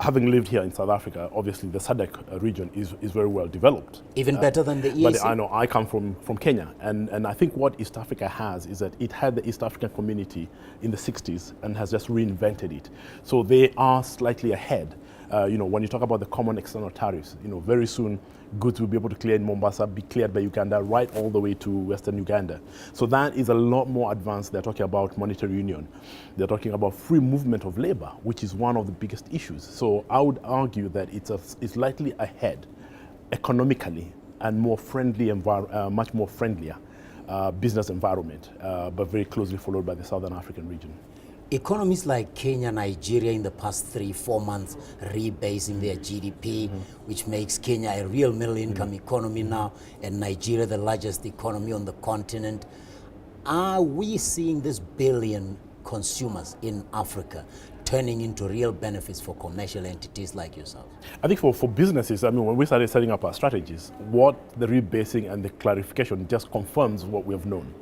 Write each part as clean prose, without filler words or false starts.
having lived here in South Africa, obviously the SADC region is very well developed. Even better than the EAC? But I know I come from Kenya, and I think what East Africa has is that it had the East African community in the 60s and has just reinvented it. So they are slightly ahead. When you talk about the common external tariffs, very soon goods will be able to clear in Mombasa, be cleared by Uganda, right all the way to Western Uganda. So that is a lot more advanced. They're talking about monetary union. They're talking about free movement of labor, which is one of the biggest issues. So I would argue that it's slightly ahead economically and more friendly, much more friendlier business environment, but very closely followed by the Southern African region. Economies like Kenya, Nigeria in the past 3-4 months rebasing their GDP, which makes Kenya a real middle income economy now, and Nigeria the largest economy on the continent. Are we seeing this billion consumers in Africa turning into real benefits for commercial entities like yourself? I think for businesses, when we started setting up our strategies, what the rebasing and the clarification just confirms what we have known.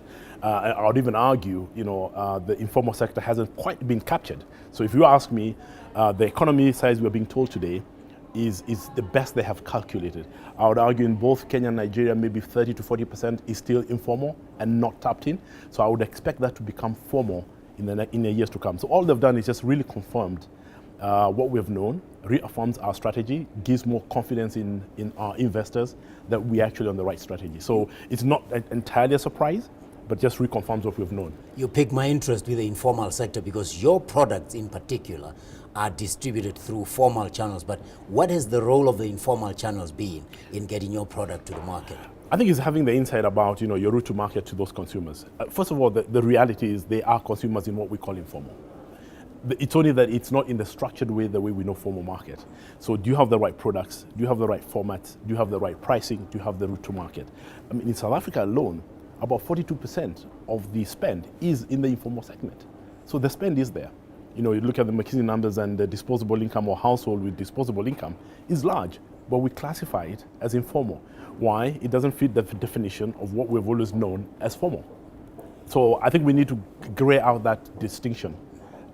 I would even argue, the informal sector hasn't quite been captured. So if you ask me, the economy size we're being told today is the best they have calculated. I would argue in both Kenya and Nigeria, maybe 30 to 40% is still informal and not tapped in. So I would expect that to become formal in the years to come. So all they've done is just really confirmed what we've known, reaffirms our strategy, gives more confidence in our investors that we're actually on the right strategy. So it's not entirely a surprise, but just reconfirms what we've known. You pique my interest with the informal sector because your products in particular are distributed through formal channels, but what has the role of the informal channels been in getting your product to the market? I think it's having the insight about your route to market to those consumers. First of all, the reality is they are consumers in what we call informal. It's only that it's not in the structured way, the way we know formal market. So do you have the right products? Do you have the right formats? Do you have the right pricing? Do you have the route to market? In South Africa alone, about 42% of the spend is in the informal segment. So the spend is there. You look at the McKinsey numbers and the disposable income or household with disposable income is large, but we classify it as informal. Why? It doesn't fit the definition of what we've always known as formal. So I think we need to gray out that distinction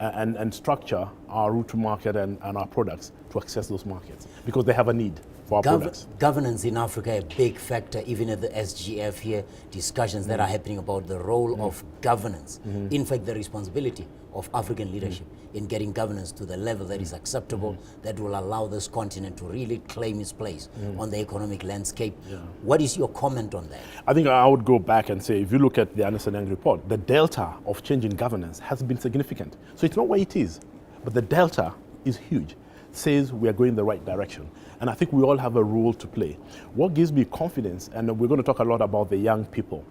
and structure our route to market and our products to access those markets because they have a need for our products. Governance in Africa, a big factor, even at the SGF here, discussions that are happening about the role of governance. In fact, the responsibility of African leadership in getting governance to the level that is acceptable, that will allow this continent to really claim its place on the economic landscape. What is your comment on that? I think I would go back and say, if you look at the Ernst & Young report, the delta of change in governance has been significant. So it's not where it is, but the delta is huge. Says we are going the right direction. And I think we all have a role to play. What gives me confidence, and we're going to talk a lot about the young people,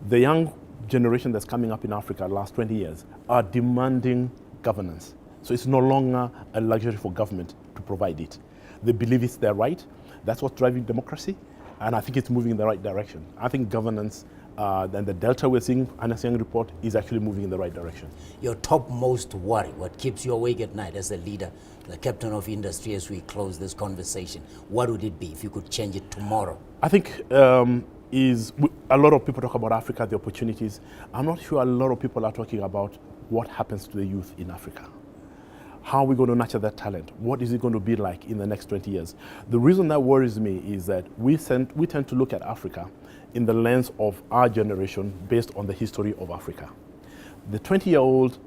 the young generation that's coming up in Africa the last 20 years are demanding governance. So it's no longer a luxury for government to provide it. They believe it's their right. That's what's driving democracy. And I think it's moving in the right direction. I think governance and the delta we're seeing, Ernst & Young report, is actually moving in the right direction. Your topmost worry, what keeps you awake at night as a leader, the captain of industry as we close this conversation, what would it be if you could change it tomorrow? I think is a lot of people talk about Africa, the opportunities. I'm not sure a lot of people are talking about what happens to the youth in Africa. How are we going to nurture that talent? What is it going to be like in the next 20 years? The reason that worries me is that we tend to look at Africa in the lens of our generation based on the history of Africa. The 20-year-old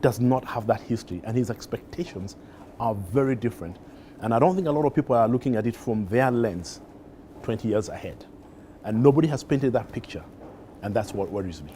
does not have that history, and his expectations are very different. And I don't think a lot of people are looking at it from their lens 20 years ahead. And nobody has painted that picture, and that's what worries me.